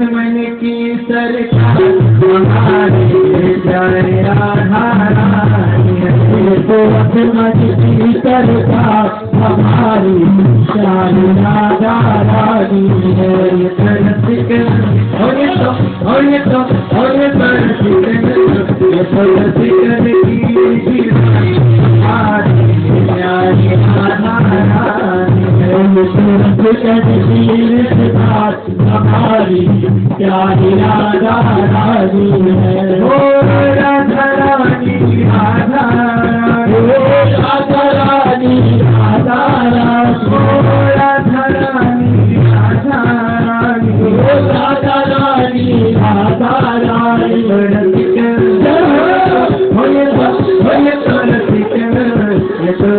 लक्ष्मण की सरकार हमारे प्यारे राधा रानी है। तो लक्ष्मण की सरकार हमारी प्यारी राधा रानी है। ये तरसिकन और ये तो तरसिकन की हमारी प्यारी राधा रानी है। हमारी प्यारी राधा रानी है। ओ राधा रानी राधा रानी, ओ राधा रानी राधा रानी, ओ राधा रानी राधा रानी, ओ राधा रानी राधा रानी।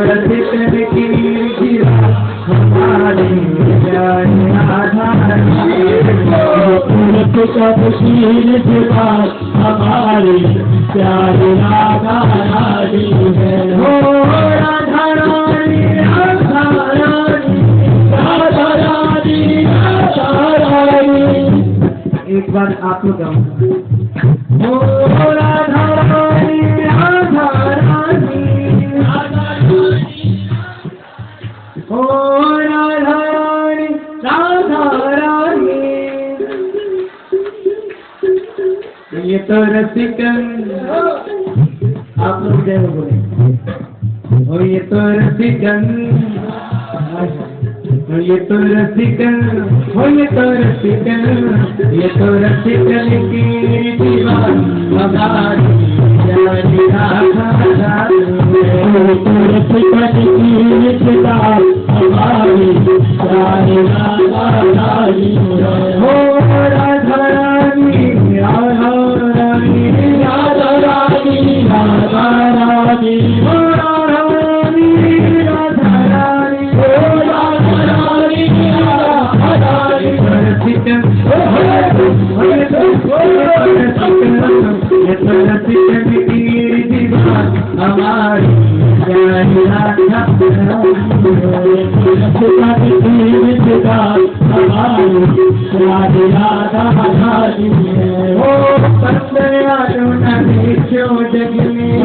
रसिकन की हमारी प्यारी राधा रानी है। हमारी प्यारी राधा रानी है। हो राधा रानी राधा रानी राधा रानी राधा रानी। एक बार आप लोग गाओ। हो राधा रानी राधा रानी राधा रानी, हो राधा रानी राधा रानी। ये तो रसिकन आप लोग जय बोले। ओ ये तो रसिकन, ये तो रसिकन, हो ये तो रसिकन, ये तो रसिकन की दीवार हमारी प्यारी राधा रानी है। तो रसिकन की दीवार हमारी प्यारी राधा रानी है। हो राधा रानी राधा रानी राधा रानी राधा रानी, हो राधा रानी राधा रानी, हो राधा रानी राधा रानी। रसिकन रसिकन की दीवार हमारी प्यारी राधा हमारी प्यारी राधा रानी है। ओ दयालु न देखो जग में,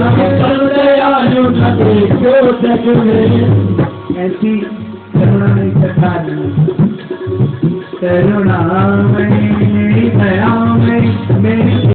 दयालु न देखो जग में। ऐसी करुणामयी कथा करुणामयी दयामयी मेरी